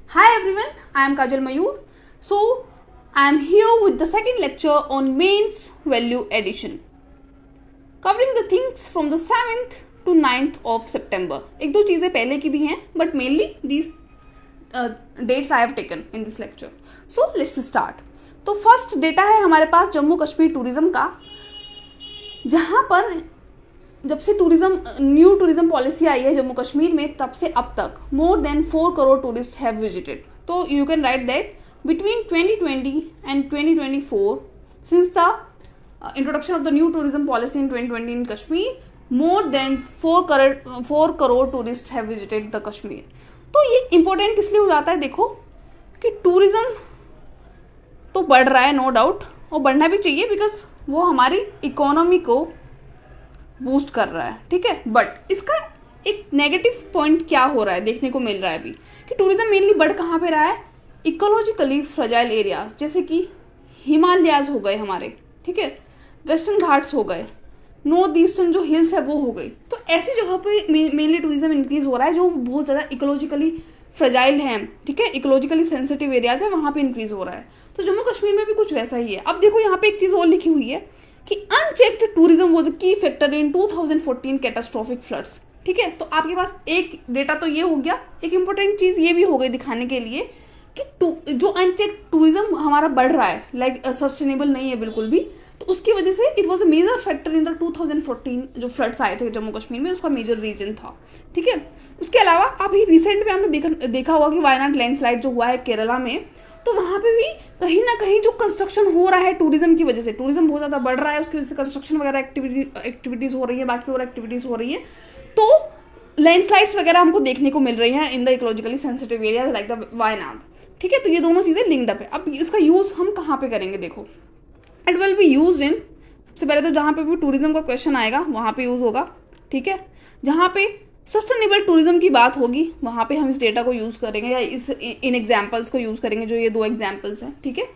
Hi everyone, I am Kajal Mayur. So, I am here with the second lecture on mains value addition, covering the things from the 7th to 9th of September. एक दो चीज़ें पहले की भी हैं, but mainly these dates I have taken in this lecture. So, let's start. तो first data है हमारे पास जम्मू कश्मीर टूरिज्म का, जहाँ पर जब से न्यू टूरिज्म पॉलिसी आई है जम्मू कश्मीर में, तब से अब तक more than 4 crore tourist have visited. तो you can write that between 2020 and 2024, since the introduction of the new tourism policy in 2020 in Kashmir, more than 4 crore tourist have visited the Kashmir. तो ये इंपॉर्टेंट किस लिए हो जाता है? देखो कि टूरिज्म तो बढ़ रहा है, नो डाउट, और बढ़ना भी चाहिए बिकॉज वो हमारी इकोनॉमी को बूस्ट कर रहा है. ठीक है, बट इसका एक नेगेटिव पॉइंट क्या हो रहा है देखने को मिल रहा है अभी, कि टूरिज्म मेनली बढ़ कहाँ पे रहा है? इकोलॉजिकली फ्रजाइल एरियाज, जैसे कि हिमालयाज हो गए हमारे, ठीक है, वेस्टर्न घाट्स हो गए, नॉर्थ ईस्टर्न जो हिल्स है वो हो गई. तो ऐसी जगह पे मेनली टूरिज्म इंक्रीज हो रहा है जो बहुत ज़्यादा इकोलॉजिकली फ्रजाइल हैं, ठीक है, इकोलॉजिकली सेंसिटिव एरियाज है, वहाँ पे इंक्रीज हो रहा है. तो जम्मू कश्मीर में भी कुछ वैसा ही है. अब देखो यहाँ पे एक चीज़ और लिखी हुई है कि अनचेक्ड टूरिज्म वाज अ की फैक्टर इन 2014 कैटास्ट्रॉफिक फ्लड्स. ठीक है, तो आपके पास एक डेटा तो ये हो गया. एक इंपॉर्टेंट चीज़ ये भी हो गई दिखाने के लिए कि जो अनचेक्ड टूरिज्म हमारा बढ़ रहा है, लाइक सस्टेनेबल नहीं है बिल्कुल भी, तो उसकी वजह से it was a major factor in the 2014 जो फ्लड्स आए थे जम्मू कश्मीर में, उसका मेजर रीजन था. ठीक है, उसके अलावा अभी रिसेंट में हमने देखा होगा कि वायनाड लैंडस्लाइड जो हुआ है केरला में, तो वहाँ पे भी कहीं ना कहीं जो कंस्ट्रक्शन हो रहा है टूरिज्म की वजह से, टूरिज्म बहुत ज़्यादा बढ़ रहा है, उसकी वजह से कंस्ट्रक्शन वगैरह एक्टिविटीज़ हो रही है, बाकी और एक्टिविटीज़ हो रही है, तो लैंडस्लाइड्स वगैरह हमको देखने को मिल रही हैं इन the ecologically sensitive area like the Wayanad. ठीक है, तो ये दोनों चीज़ें लिंक्ड अप है. अब इसका यूज़ हम कहाँ पे करेंगे? देखो, it will be use in, सबसे पहले तो जहाँ पे भी टूरिज्म का क्वेश्चन आएगा वहाँ पे यूज़ होगा. ठीक है, जहाँ पे सस्टेनेबल टूरिज्म की बात होगी वहाँ पे हम इस डेटा को यूज़ करेंगे, या इन एग्जाम्पल्स को यूज़ करेंगे जो ये दो एग्जाम्पल्स हैं. ठीक है,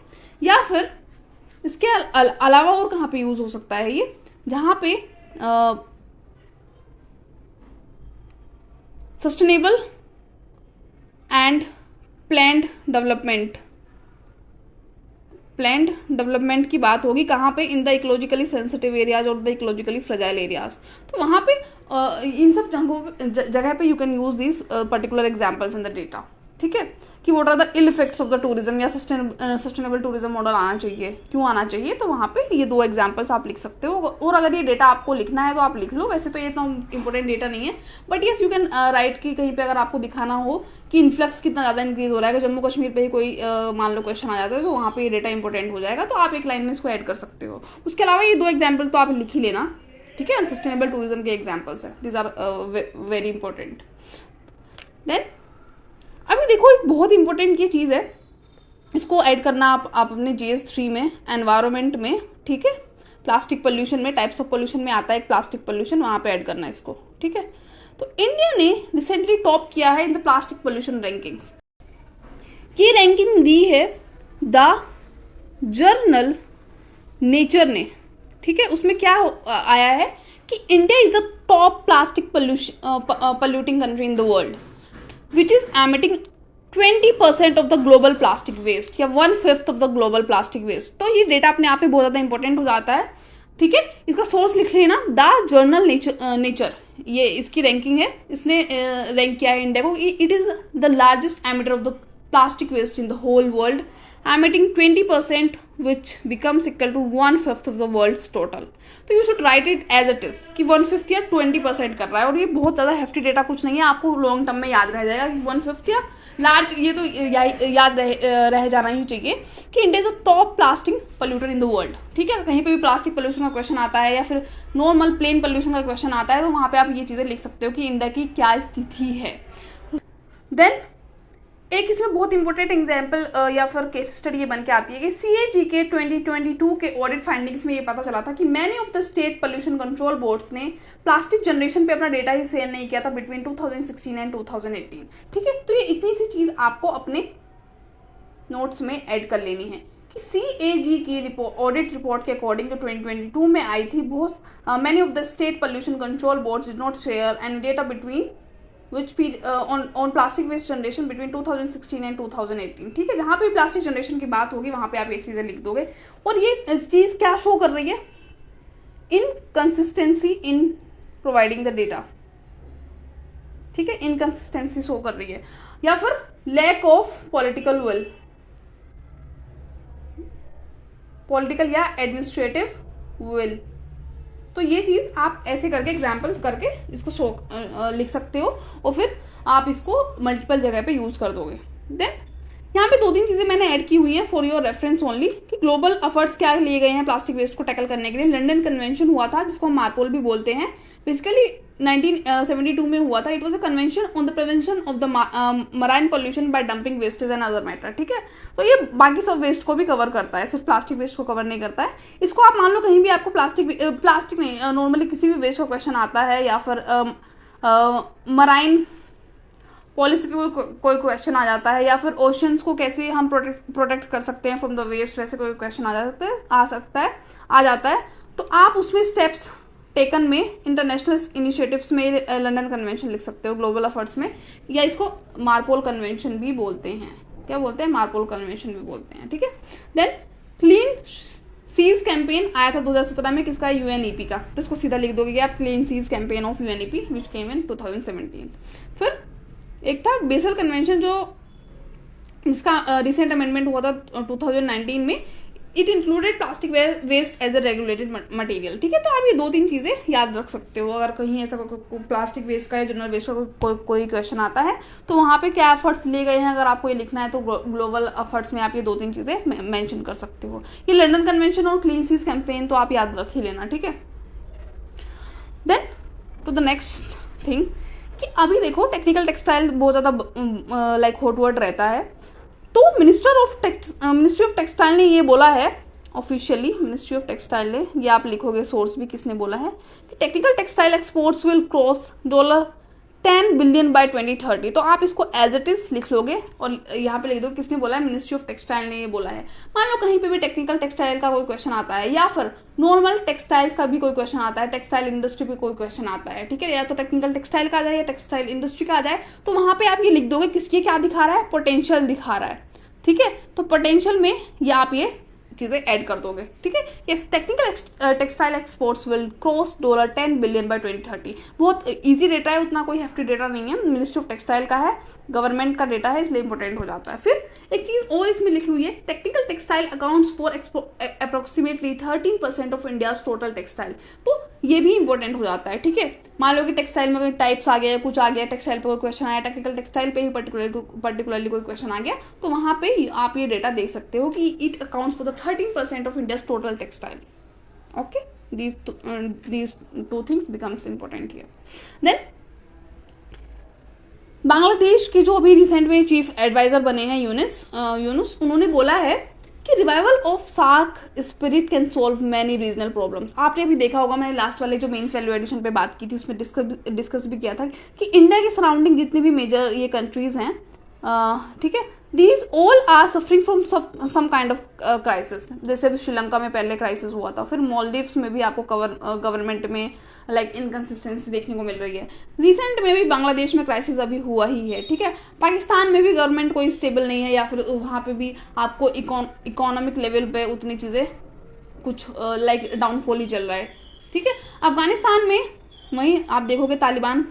या फिर इसके अलावा और कहाँ पे यूज़ हो सकता है ये, जहाँ पे सस्टेनेबल एंड प्लान्ड डेवलपमेंट की बात होगी, कहाँ पे? In the ecologically sensitive areas और द इकोलॉजिकली फ्रजाइल एरियाज. तो वहाँ पे इन सब जगह पे you can use this particular examples in the data. ठीक है, कि what are the ill effects of the tourism, या सस्टेनेबल टूरिज्म मॉडल आना चाहिए, क्यों आना चाहिए. तो वहाँ पे ये दो एग्जाम्पल्स आप लिख सकते हो, और अगर ये डेटा आपको लिखना है तो आप लिख लो. वैसे तो ये इतना इंपॉर्टेंट डेटा नहीं है, but yes you can right कि कहीं पे अगर आपको दिखाना हो कि इन्फ्लक्स कितना ज़्यादा इंक्रीज हो रहा है, अगर जम्मू कश्मीर पे ही कोई मान लो क्वेश्चन आ जाता है तो वहाँ पे ये डेटा इंपॉर्टेंट हो जाएगा, तो आप एक लाइन में इसको ऐड कर सकते हो. उसके अलावा ये दो एग्जाम्पल तो आप लिख ही लेना. ठीक है, अनसस्टेनेबल टूरिज्म के एग्जाम्पल्स हैं, this are very important. Then अभी देखो एक बहुत इंपॉर्टेंट ये चीज़ है, इसको ऐड करना आप अपने GS3 में, एनवायरनमेंट में. ठीक है, प्लास्टिक पोल्यूशन में, टाइप्स ऑफ पोल्यूशन में आता है एक प्लास्टिक पोल्यूशन, वहाँ पे ऐड करना है इसको. ठीक है, तो इंडिया ने रिसेंटली टॉप किया है in the plastic pollution rankings. ये रैंकिंग दी है द जर्नल नेचर ने. ठीक है, उसमें क्या आया है कि India is the top plastic polluting country in the world, which is emitting 20% of the global plastic waste, या 1/5 of the global plastic waste. तो ये डेटा अपने आप में बहुत ज़्यादा इंपॉर्टेंट हो जाता है. ठीक है, इसका सोर्स लिख लेना, द जर्नल नेचर, ये इसकी रैंकिंग है, इसने रैंक किया है इंडिया को. It is the largest emitter of the plastic waste in the whole world, emitting 20% which becomes equal to 1/5 of the world's total. तो you should write it as it is कि 1/5 या 20% कर रहा है, और ये बहुत ज़्यादा हेफ्टी डेटा कुछ नहीं है, आपको लॉन्ग टर्म में याद रह जाएगा कि 1/5 या लार्ज, ये तो याद रह जाना ही चाहिए कि India is the top plastic polluter in the world. ठीक है, कहीं पे भी प्लास्टिक पोल्यूशन का क्वेश्चन आता है या फिर नॉर्मल प्लेन पोल्यूशन का क्वेश्चन आता है, तो वहाँ पे आप ये चीज़ें लिख सकते हो कि इंडिया की क्या स्थिति है. देन एक इसमें बहुत इंपॉर्टेंट एग्जाम्पल या फिर केस स्टडी ये बन के आती है कि CAG के 2022 के ऑडिट फाइंडिंग्स में ये पता चला था कि many of the state pollution control boards ने प्लास्टिक जनरेशन पे अपना डेटा ही शेयर नहीं किया था बिटवीन 2016 एंड 2018. ठीक है, तो ये इतनी सी चीज़ आपको अपने नोट्स में ऐड कर लेनी है कि CAG की ऑडिट रिपोर्ट के अकॉर्डिंग जो 2022 में आई थी, बहुत many of the state pollution control boards did not share any data between which on plastic waste generation between 2016 and 2018, ठीक है। जहाँ पे प्लास्टिक जनरेशन की बात होगी वहाँ पे आप ये चीज़ें लिख दोगे। और ये चीज़ क्या शो कर रही है, inconsistency in providing the data, ठीक है, इनकंसिस्टेंसी शो कर रही है, या फिर lack of political will, political या एडमिनिस्ट्रेटिव विल। तो ये चीज़ आप ऐसे करके एग्जाम्पल करके इसको शो लिख सकते हो और फिर आप इसको मल्टीपल जगह पे यूज़ कर दोगे। देन यहाँ पे 2-3 चीज़ें मैंने ऐड की हुई हैं फॉर योर रेफरेंस ओनली, कि ग्लोबल एफर्ट्स क्या लिए गए हैं प्लास्टिक वेस्ट को टैकल करने के लिए। लंदन कन्वेंशन हुआ था जिसको हम मार्पोल भी बोलते हैं, बेसिकली 1972 में हुआ था। It was a convention on the prevention of the marine pollution by dumping wastage and other matter, ठीक है। तो ये बाकी सब वेस्ट को भी कवर करता है, सिर्फ प्लास्टिक वेस्ट को कवर नहीं करता है। इसको आप मान लो कहीं भी आपको प्लास्टिक नहीं, नॉर्मली किसी भी वेस्ट का क्वेश्चन आता है, या फिर मराइन पॉलिसी पे कोई क्वेश्चन आ जाता है, या फिर ओशंस को कैसे हम प्रोटेक्ट कर सकते हैं फ्रॉम द वेस्ट, वैसे कोई क्वेश्चन आ जाता है, तो आप उसमें स्टेप्स टेकन में इंटरनेशनल इनिशिएटिव्स में लंदन कन्वेंशन लिख सकते हो, ग्लोबल एफर्ट्स में, या इसको मार्पोल कन्वेंशन भी बोलते हैं। क्या बोलते हैं? मार्पोल कन्वेंशन भी बोलते हैं, ठीक है। देन क्लीन सीज कैंपेन आया था 2017 में, किसका? यूएनईपी का। तो इसको सीधा लिख दोगे कि आप clean seas campaign of UNEP which came in 2017। फिर एक था बेसल कन्वेंशन, जो इसका रिसेंट अमेंडमेंट हुआ था 2019 में। It included plastic waste as a regulated material, ठीक है। तो आप ये 2-3 चीज़ें याद रख सकते हो। अगर कहीं ऐसा प्लास्टिक वेस्ट का या जनरल वेस्ट का कोई क्वेश्चन आता है तो वहाँ पे क्या एफर्ट्स लिए गए हैं, अगर आपको ये लिखना है तो ग्लोबल एफर्ट्स में आप ये 2-3 चीज़ें मेंशन कर सकते हो। ये लंदन कन्वेंशन और क्लीन सीज कैंपेन तो आप याद रख ही लेना, ठीक है। Then to the next thing, कि अभी देखो टेक्निकल टेक्सटाइल बहुत ज़्यादा लाइक हॉट वर्ड रहता है। तो मिनिस्ट्री ऑफ टेक्सटाइल ने ये बोला है ऑफिशियली, मिनिस्ट्री ऑफ टेक्सटाइल ने, ये आप लिखोगे सोर्स भी किसने बोला है, कि technical textile exports will cross $10 billion bye 2030। तो आप इसको एज इट इज लिख लोगे और यहाँ पे लिख दो किसने बोला है, मिनिस्ट्री ऑफ टेक्सटाइल ने ये बोला है। मान लो कहीं पे भी टेक्निकल टेक्सटाइल का कोई क्वेश्चन आता है, या फिर नॉर्मल टेक्सटाइल्स का भी कोई क्वेश्चन आता है, टेक्सटाइल इंडस्ट्री पे कोई क्वेश्चन आता है, ठीक है, या तो टेक्निकल टेक्सटाइल का आ जाए या टेक्सटाइल इंडस्ट्री का आ जाए, तो वहाँ पे आप ये लिख दोगे किसके क्या दिखा रहा है, पोटेंशियल दिखा रहा है, ठीक है। तो पोटेंशियल में ये आप ये चीज़ें ऐड कर दोगे, ठीक है। ये technical textile exports will cross $10 billion bye 2030। बहुत इजी डेटा है, उतना कोई हेफ्टी डेटा नहीं है, मिनिस्ट्री ऑफ टेक्सटाइल का है, गवर्नमेंट का डेटा है, इसलिए इंपॉर्टेंट हो जाता है। फिर एक चीज़ और इसमें लिखी हुई है, technical textile accounts for approximately 13% of India's total textile. तो ये भी इंपॉर्टेंट हो जाता है, ठीक है। मान लो कि टेक्सटाइल में कोई टाइप्स आ गया, कुछ आ गया, टेक्सटाइल पे कोई क्वेश्चन आया, टेक्निकल टेक्सटाइल पे ही पर्टिकुलरली कोई क्वेश्चन आ गया, तो वहाँ पे आप ये डेटा देख सकते हो कि it accounts for the 13% of India's total textile. Okay, these two things becomes important here. Then Bangladesh के जो अभी रिसेंट में चीफ एडवाइजर बने हैं यूनुस, उन्होंने बोला है कि revival of SAARC spirit can solve many regional problems. आपने भी देखा होगा, मैंने लास्ट वाले जो मेंस वैल्यू एडिशन पे बात की थी उसमें डिस्कस भी किया था कि इंडिया के सराउंडिंग जितने भी मेजर ये कंट्रीज हैं, ठीक है, these all are suffering from some kind of crisis. जैसे श्रीलंका में पहले क्राइसिस हुआ था, फिर मॉलदीव्स में भी आपको गवर्नमेंट में लाइक इनकन्सिस्टेंसी देखने को मिल रही है। रिसेंट में भी बांग्लादेश में क्राइसिस अभी हुआ ही है, ठीक है। पाकिस्तान में भी गवर्नमेंट कोई स्टेबल नहीं है, या फिर वहाँ पे भी आपको इकोनॉमिक लेवल पे उतनी चीज़ें कुछ लाइक डाउनफॉल ही चल रहा है, ठीक है। अफगानिस्तान में वहीं आप देखोगे तालिबान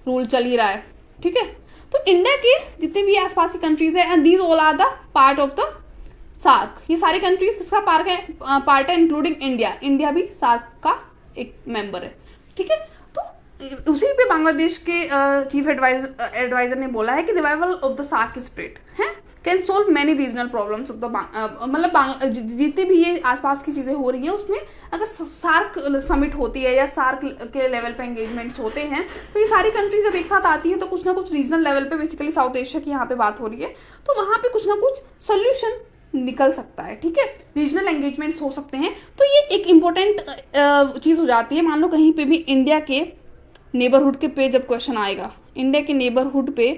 रूल चल ही रहा है, ठीक है। तो इंडिया के जितने भी आसपास की कंट्रीज है, and these all are the part of the SAARC. ये सारी कंट्रीज किसका पार्ट है इंक्लूडिंग इंडिया भी सार्क का एक मेंबर है, ठीक है। तो उसी पे बांग्लादेश के चीफ एडवाइजर ने बोला है कि revival of the SAARC spirit है can solve many regional problems of the, मतलब जितनी भी ये आसपास की चीज़ें हो रही हैं उसमें अगर सार्क समिट होती है या सार्क के लेवल पे एंगेजमेंट्स होते हैं, तो ये सारी कंट्रीज जब एक साथ आती हैं तो कुछ ना कुछ रीजनल लेवल पे, बेसिकली साउथ एशिया की यहाँ पे बात हो रही है, तो वहाँ पे कुछ ना कुछ सोल्यूशन निकल सकता है, ठीक है। रीजनल एंगेजमेंट्स हो सकते हैं। तो ये एक इम्पोर्टेंट चीज़ हो जाती है। मान लो कहीं पे भी इंडिया के नेबरहुड के पे जब क्वेश्चन आएगा, इंडिया के नेबरहुड पे,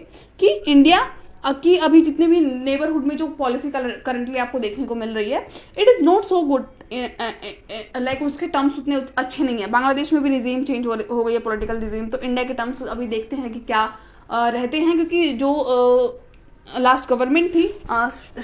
कि इंडिया की अभी जितने भी नेबरहुड में जो पॉलिसी करंटली आपको देखने को मिल रही है, it is not so good like उसके टर्म्स उतने अच्छे नहीं है। बांग्लादेश में भी रिजीम चेंज हो गई है, पॉलिटिकल रिजीम। तो इंडिया के टर्म्स अभी देखते हैं कि क्या रहते हैं, क्योंकि जो लास्ट गवर्नमेंट थी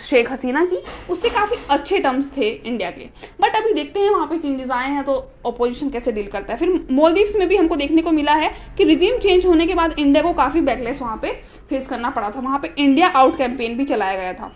शेख हसीना की, उससे काफ़ी अच्छे टर्म्स थे इंडिया के। बट अभी देखते हैं वहाँ पे चेंजेस आए हैं तो अपोजिशन कैसे डील करता है। फिर मालदीव्स में भी हमको देखने को मिला है कि रिजीम चेंज होने के बाद इंडिया को काफ़ी बैकलेस वहाँ पे फेस करना पड़ा था। वहाँ पे इंडिया आउट कैंपेन भी चलाया गया था,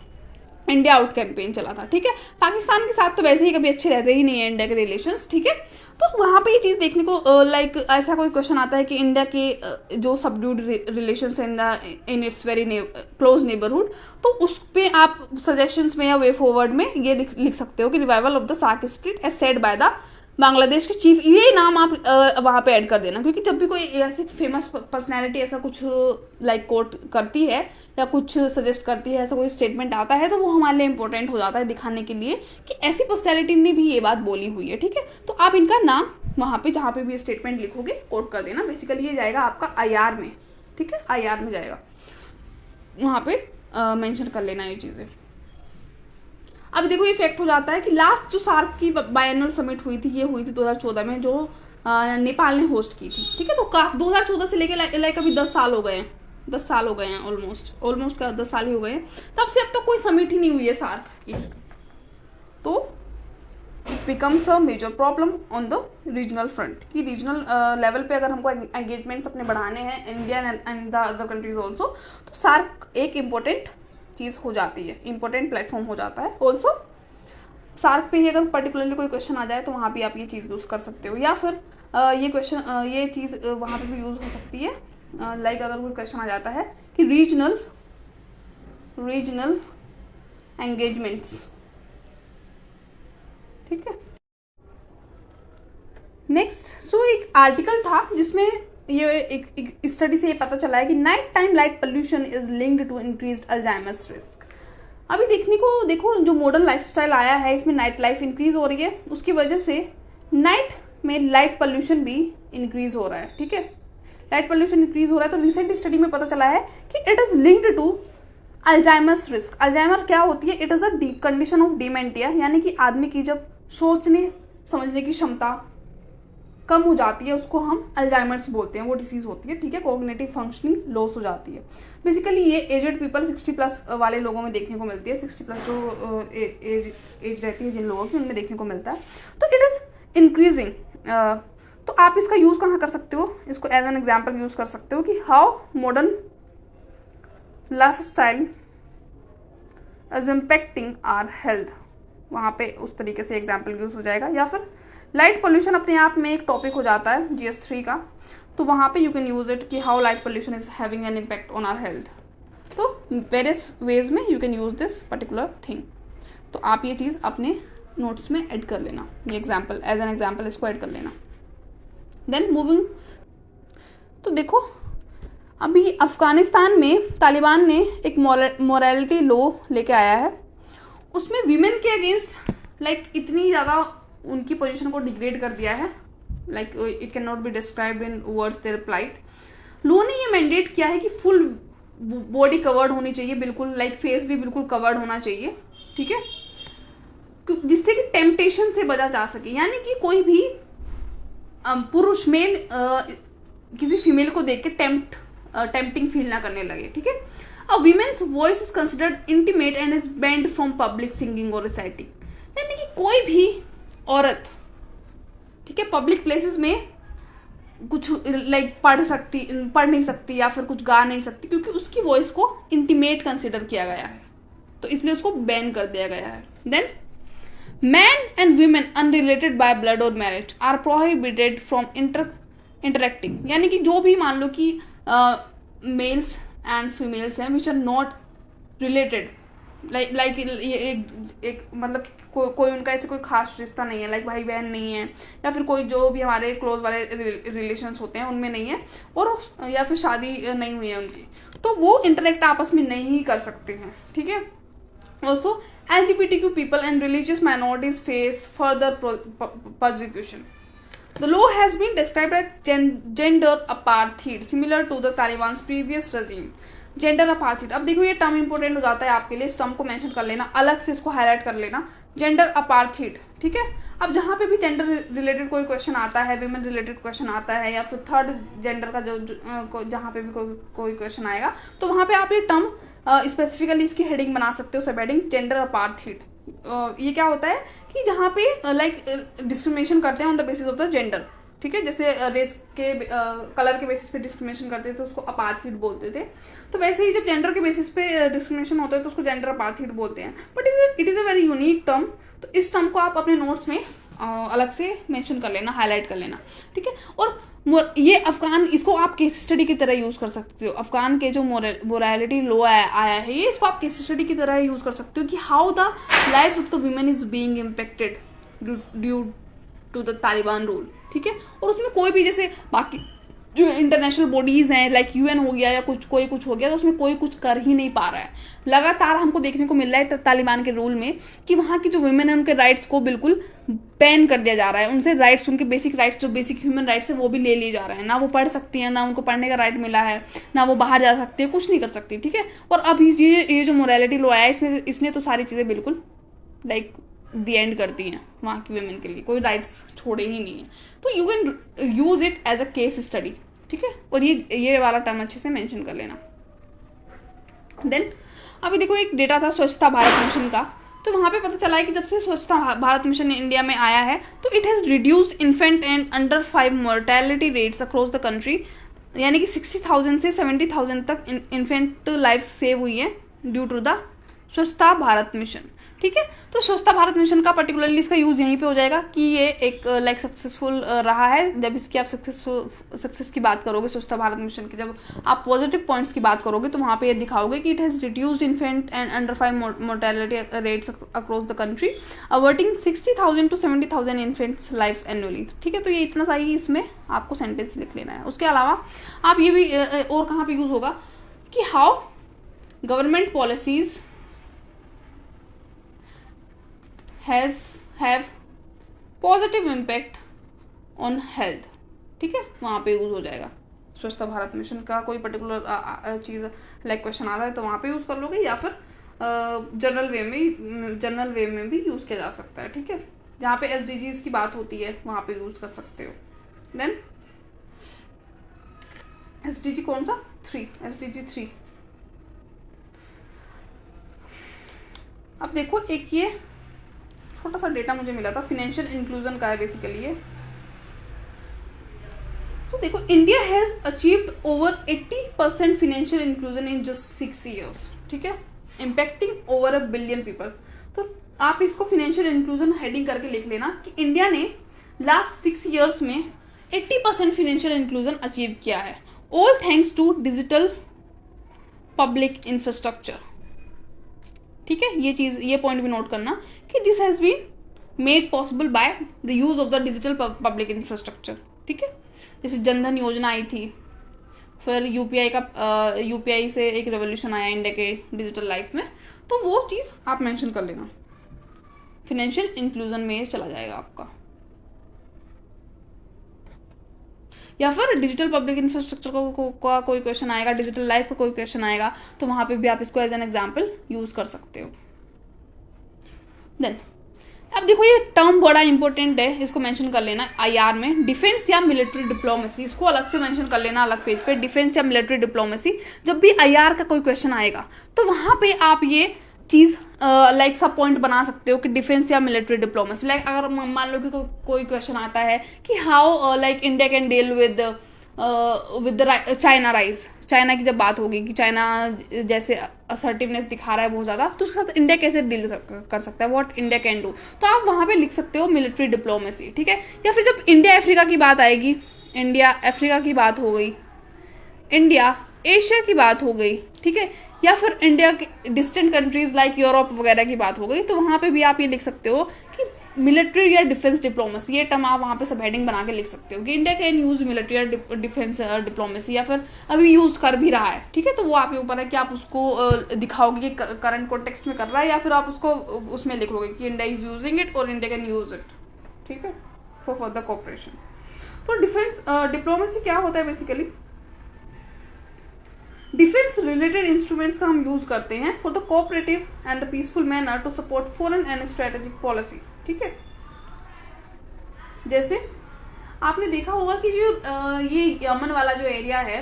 इंडिया आउट कैंपेन चला था, ठीक है। पाकिस्तान के साथ तो वैसे ही कभी अच्छे रहते ही नहीं है इंडिया के रिलेशंस, ठीक है। तो वहाँ पे ये चीज़ देखने को लाइक ऐसा कोई क्वेश्चन आता है कि इंडिया के जो subdued relations in its very close neighbourhood, तो उस पर आप सजेशंस में या वे फॉरवर्ड में ये लिख सकते हो कि revival of the SAARC split as said by the Bangladesh के चीफ, ये नाम आप वहाँ पे ऐड कर देना, क्योंकि जब भी कोई ऐसी फेमस पर्सनैलिटी ऐसा कुछ लाइक कोट करती है या कुछ सजेस्ट करती है, ऐसा कोई स्टेटमेंट आता है, तो वो हमारे लिए इंपॉर्टेंट हो जाता है दिखाने के लिए कि ऐसी पर्सनैलिटी ने भी ये बात बोली हुई है, ठीक है। तो आप इनका नाम वहाँ पे जहाँ पे भी स्टेटमेंट लिखोगे कोट कर देना। बेसिकली ये जाएगा आपका IR में, ठीक है, IR में जाएगा, वहाँ पे मेंशन कर लेना ये चीज़ें। अब देखो ये फैक्ट हो जाता है कि लास्ट जो सार्क की बायएनुअल समिट हुई थी, ये हुई थी 2014 में, जो नेपाल ने होस्ट की थी, ठीक है। तो 2014 से लेके लाइक अभी 10 साल हो गए हैं, 10 साल हो गए हैं ऑलमोस्ट का 10 साल ही हो गए हैं। तब से अब तक कोई समिट ही नहीं हुई है सार्क की। तो it becomes a major problem on the regional front, कि रीजनल लेवल पे अगर हमको एंगेजमेंट्स अपने बढ़ाने हैं, India and the other countries also, तो सार्क एक इम्पोर्टेंट चीज़ हो जाती है, इंपॉर्टेंट प्लेटफॉर्म हो जाता है। ऑल्सो सार्क पे ही अगर पर्टिकुलरली कोई क्वेश्चन आ जाए तो वहाँ भी आप ये चीज़ यूज़ कर सकते हो, या फिर ये चीज़ वहाँ पे भी यूज़ हो सकती है। लाइक अगर कोई क्वेश्चन आ जाता है कि रीजनल एंगेजमेंट्स, ठीक है। नेक्स्ट, सो एक आर्टिकल था जिसमें ये एक स्टडी से ये पता चला है कि night time light pollution is linked to increased Alzheimer's risk. अभी देखो जो मॉडर्न लाइफस्टाइल आया है, इसमें नाइट लाइफ इंक्रीज हो रही है, उसकी वजह से नाइट में लाइट पोल्यूशन भी इंक्रीज हो रहा है, ठीक है। लाइट पोल्यूशन इंक्रीज हो रहा है, तो रिसेंट स्टडी में पता चला है कि it is linked to Alzheimer's risk. Alzheimer क्या होती है? It is a condition of dementia, यानी कि आदमी की जब सोचने समझने की क्षमता कम हो जाती है, उसको हम अल्जाइमर्स बोलते हैं, वो डिसीज होती है, ठीक है। कोग्निटिव फंक्शनिंग लॉस हो जाती है। बेसिकली ये एजेड पीपल 60+ वाले लोगों में देखने को मिलती है, 60+ जो एज रहती है जिन लोगों की, उनमें देखने को मिलता है। तो इट इज इंक्रीजिंग। तो आप इसका यूज़ कहाँ कर सकते हो? इसको एज एन एग्जाम्पल यूज़ कर सकते हो कि how modern life style is impacting our health, वहाँ पे उस तरीके से एग्जाम्पल यूज़ हो जाएगा। या फिर लाइट पोल्यूशन अपने आप में एक टॉपिक हो जाता है GS3 का, तो वहाँ पे यू कैन यूज़ इट कि how light pollution is having an impact on our health. तो वेरियस वेज में you can use this particular thing. तो आप ये चीज़ अपने नोट्स में ऐड कर लेना, ये एग्जाम्पल एज एन एग्जाम्पल इसको ऐड कर लेना। देन मूविंग, तो देखो अभी अफगानिस्तान में तालिबान ने एक मोरालिटी लॉ लेके आया है, उसमें वीमेन के अगेंस्ट लाइक इतनी ज़्यादा उनकी पोजीशन को डिग्रेड कर दिया है, like it can not be described in words their plight. Law ने ये मैंडेट किया है कि फुल बॉडी कवर्ड होनी चाहिए, बिल्कुल लाइक फेस भी बिल्कुल कवर्ड होना चाहिए, ठीक है, जिससे कि टेम्पटेशन से बचा जा सके। यानी कि कोई भी पुरुष मेल किसी फीमेल को देख के टेम्पटिंग फील ना करने लगे, ठीक है। A women's voice is considered intimate and is banned from public singing और रिसाइटिंग। यानी कि कोई भी औरत, ठीक है, पब्लिक प्लेसेस में कुछ लाइक पढ़ नहीं सकती या फिर कुछ गा नहीं सकती, क्योंकि उसकी वॉइस को इंटीमेट कंसिडर किया गया है, तो इसलिए उसको बैन कर दिया गया है। Then man and women unrelated by blood और marriage are prohibited from interacting. यानी कि जो भी मान लो कि मेल्स एंड फीमेल्स हैं which are not related, like एक मतलब कोई उनका ऐसे कोई खास रिश्ता नहीं है, लाइक भाई बहन नहीं है, या फिर कोई जो भी हमारे क्लोज वाले रिलेशंस होते हैं उनमें नहीं है, और या फिर शादी नहीं हुई है उनकी, तो वो इंटरेक्ट आपस में नहीं कर सकते हैं, ठीक है। Also LGBTQ people and religious minorities face further persecution. The law has been described as gender apartheid, similar to the Taliban's previous regime. Gender apartheid, अब देखो ये टर्म इंपॉर्टेंट हो जाता है आपके लिए, इस टर्म को मेंशन कर लेना, अलग से इसको हाईलाइट कर लेना, जेंडर अपार्थीड, ठीक है। अब जहाँ पे भी जेंडर रिलेटेड कोई क्वेश्चन आता है, विमेन रिलेटेड क्वेश्चन आता है, या फिर थर्ड जेंडर का जहाँ पे भी कोई क्वेश्चन आएगा, तो वहाँ पे आप ये टर्म स्पेसिफिकली इसकी हेडिंग बना सकते हो, सब हेडिंग जेंडर अपार्थीड। ये क्या होता है कि जहाँ पे लाइक डिस्क्रिमिनेशन करते हैं on the basis of the gender, ठीक है, जैसे रेस के कलर के बेसिस पे डिस्क्रिमिनेशन करते थे तो उसको अपार्थीड बोलते थे, तो वैसे ही जब जेंडर के बेसिस पे डिस्क्रिमिनेशन होता है तो उसको जेंडर अपार्थीड बोलते हैं। But it is a very unique term, तो इस टर्म को आप अपने नोट्स में अलग से मेंशन कर लेना, हाईलाइट कर लेना, ठीक है। और ये अफगान, इसको आप केस स्टडी की तरह यूज़ कर सकते हो। अफगान के जो मोरालिटी लॉ आया है ये, इसको आप केस स्टडी की तरह यूज़ कर सकते हो कि how the lives of the women is being impacted due to the Taliban rule, ठीक है। और उसमें कोई भी जैसे बाकी जो इंटरनेशनल बॉडीज़ हैं लाइक यूएन हो गया या कोई कुछ हो गया, तो उसमें कोई कुछ कर ही नहीं पा रहा है। लगातार हमको देखने को मिल रहा है तालिबान के रूल में कि वहाँ की जो वुमेन है उनके राइट्स को बिल्कुल बैन कर दिया जा रहा है, उनसे राइट्स, उनके बेसिक राइट्स जो बेसिक ह्यूमन राइट्स है वो भी ले लिए जा रहे हैं, ना वो पढ़ सकती हैं, ना उनको पढ़ने का राइट मिला है, ना वो बाहर जा सकती है, कुछ नहीं कर सकती, ठीक है। और अब ये जो मोरालिटी लॉ आया है इसने तो सारी चीज़ें बिल्कुल लाइक दी एंड करती हैं वहाँ की वुमेन के लिए, कोई राइट्स छोड़े ही नहीं है। तो you can use it as a case study, ठीक है। और ये वाला टर्म अच्छे से मेंशन कर लेना। देन अभी देखो एक डेटा था स्वच्छता भारत मिशन का, तो वहाँ पे पता चला है कि जब से स्वच्छता भारत मिशन इंडिया में आया है तो it has reduced infant and under 5 mortality rates across the country, यानी कि 60,000 से 70,000 तक इन्फेंट लाइफ सेव हुई है ड्यू टू द स्वच्छता भारत मिशन, ठीक है। तो स्वच्छता भारत मिशन का पर्टिकुलरली इसका यूज़ यहीं पे हो जाएगा कि ये एक लाइक सक्सेसफुल रहा है। जब इसकी आप सक्सेस की बात करोगे स्वच्छता भारत मिशन की, जब आप पॉजिटिव पॉइंट्स की बात करोगे तो वहाँ पे ये दिखाओगे कि it has reduced infant and under 5 mortality rates across the country, averting 60,000 to 70,000 infants lives annually, ठीक है। तो ये इतना सा ही इसमें आपको सेंटेंस लिख लेना है। उसके अलावा आप ये भी और कहाँ पर यूज़ होगा कि how government policies have positive impact on health, ठीक है, वहाँ पे यूज़ हो जाएगा। स्वच्छता भारत मिशन का कोई पर्टिकुलर चीज़ लाइक क्वेश्चन आता है तो वहाँ पे यूज़ कर लोगे, या फिर जनरल वे में भी यूज़ किया जा सकता है, ठीक है। जहाँ पे SDGs की बात होती है वहाँ पे यूज़ कर सकते हो। देन SDG कौन सा? 3, SDG 3। अब देखो एक ये छोटा सा डेटा मुझे मिला था, फिनेंशियल इंक्लूजन का है बेसिकली ये। तो देखो India has achieved over 80% financial inclusion in just 6 years, ठीक है, इम्पैक्टिंग ओवर 1 billion पीपल। तो आप इसको फिनेंशियल इंक्लूजन हेडिंग करके लिख लेना कि इंडिया ने लास्ट 6 years में 80% फिनेंशियल इंक्लूजन अचीव किया है, all thanks to digital public infrastructure, ठीक है। ये पॉइंट भी नोट करना कि this has been made possible by the use of the digital public infrastructure, ठीक है। जैसे जनधन योजना आई थी, फिर यूपीआई से एक रेवोल्यूशन आया इंडिया के डिजिटल लाइफ में, तो वो चीज़ आप मेंशन कर लेना, फिनेंशियल इंक्लूजन में चला जाएगा आपका। या फिर डिजिटल पब्लिक इंफ्रास्ट्रक्चर का कोई क्वेश्चन आएगा, डिजिटल लाइफ का कोई क्वेश्चन आएगा, तो वहाँ पे भी आप इसको एज एन एग्जाम्पल यूज़ कर सकते हो। देन अब देखो ये टर्म बड़ा इंपॉर्टेंट है, इसको मेंशन कर लेना IR में, डिफेंस या मिलिट्री डिप्लोमेसी, इसको अलग से मेंशन कर लेना अलग पेज पे, डिफेंस या मिलिट्री डिप्लोमेसी। जब भी IR का कोई क्वेश्चन आएगा तो वहाँ पे आप ये चीज़ लाइक सब पॉइंट बना सकते हो कि डिफेंस या मिलिट्री डिप्लोमेसी। लाइक अगर मान लो कि कोई क्वेश्चन आता है कि how like India can deal with China rise, China की जब बात होगी कि चाइना जैसे असर्टिवनेस दिखा रहा है बहुत ज़्यादा, तो उसके साथ इंडिया कैसे डील कर सकता है, व्हाट इंडिया कैन डू, तो आप वहाँ पे लिख सकते हो मिलिट्री डिप्लोमेसी, ठीक है। या फिर जब इंडिया अफ्रीका की बात आएगी, इंडिया अफ्रीका की बात हो गई, इंडिया एशिया की बात हो गई, ठीक है, या फिर इंडिया के डिस्टेंट कंट्रीज लाइक यूरोप वगैरह की बात हो गई, तो वहाँ पे भी आप ये लिख सकते हो कि मिलिट्री या डिफेंस डिप्लोमेसी, ये टर्म आप वहाँ पे सब हेडिंग बना के लिख सकते हो कि इंडिया कैन यूज़ मिलिट्री या डिफेंस डिप्लोमेसी, या फिर अभी यूज़ कर भी रहा है, ठीक है। तो वो आपके ऊपर है कि आप उसको दिखाओगे कि करंट कॉन्टेक्स्ट में कर रहा है, या फिर आप उसको उसमें लिखोगे कि इंडिया इज़ यूजिंग इट और इंडिया कैन यूज़ इट, ठीक है, फॉर फर्दर कोऑपरेशन। तो डिफेंस डिप्लोमेसी क्या होता है बेसिकली, डिफेंस रिलेटेड इंस्ट्रूमेंट्स का हम यूज करते हैं for the cooperative and the peaceful manner to support foreign and strategic policy. ठीक है, जैसे आपने देखा होगा कि जो ये यमन वाला जो एरिया है,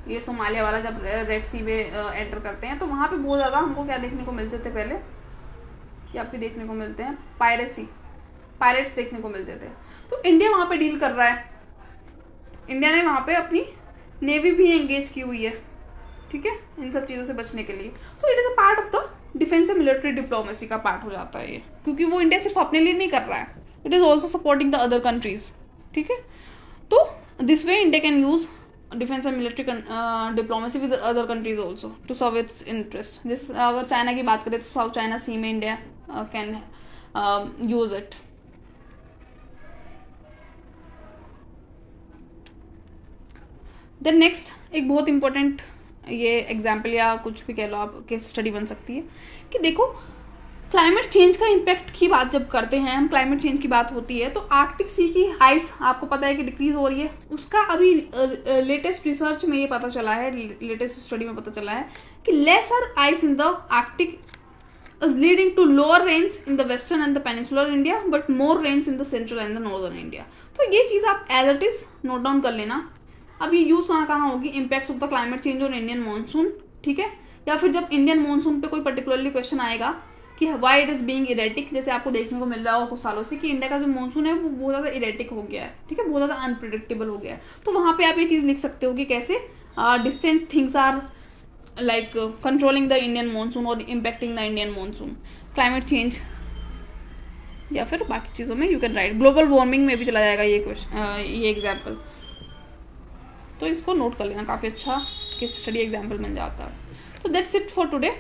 ये सोमालिया वाला, जब रेड सी में एंटर करते हैं तो वहाँ पे बहुत ज़्यादा हमको क्या देखने को मिलते थे पहले, या भी देखने को मिलते हैं, पायरेट्स देखने को मिलते थे। तो इंडिया वहाँ पे डील कर रहा है, इंडिया ने वहाँ पे अपनी नेवी भी एंगेज की हुई है। ठीक है, इन सब चीज़ों से बचने के लिए। तो it is a part of the defence and military diplomacy का पार्ट हो जाता है ये, क्योंकि वो इंडिया सिर्फ अपने लिए नहीं कर रहा है, it is also supporting the other countries. ठीक है, तो this way India can use defence and military diplomacy with other countries also to serve its interest. जिस अगर चाइना की बात करें तो साउथ चाइना सी में India can use it. Then next एक बहुत इंपॉर्टेंट ये एग्जाम्पल या कुछ भी कह लो आप, केस स्टडी बन सकती है कि देखो क्लाइमेट चेंज का इम्पैक्ट की बात जब करते हैं हम, क्लाइमेट चेंज की बात होती है तो आर्कटिक सी की आइस आपको पता है कि डिक्रीज हो रही है। उसका अभी लेटेस्ट रिसर्च में ये पता चला है, लेटेस्ट स्टडी में पता चला है कि lesser ice in the Arctic is leading to lower rains in the western and the peninsular India but more rains in the central and the northern India। तो ये चीज़ आप as it is note down कर लेना। अब ये use कहाँ होगी, impacts of the climate change और इंडियन मानसून। ठीक है, या फिर जब इंडियन मानसून पे कोई पर्टिकुलरली क्वेश्चन आएगा कि why it is being erratic, जैसे आपको देखने को मिल रहा हो कुछ सालों से कि इंडिया का जो मानसून है वो बहुत ज़्यादा इरेटिक हो गया है। ठीक है, बहुत ज़्यादा अनप्रिडिक्टेबल हो गया है। तो वहाँ पे आप ये चीज़ लिख सकते हो कि कैसे distant things are like controlling the Indian monsoon or impacting the Indian monsoon, climate change, या फिर बाकी चीज़ों में you can right. Global warming में भी चला जाएगा ये क्वेश्चन, ये एग्जाम्पल, तो इसको नोट कर लेना, काफ़ी अच्छा केस स्टडी एग्जाम्पल बन जाता है। तो दैट्स इट फॉर टुडे।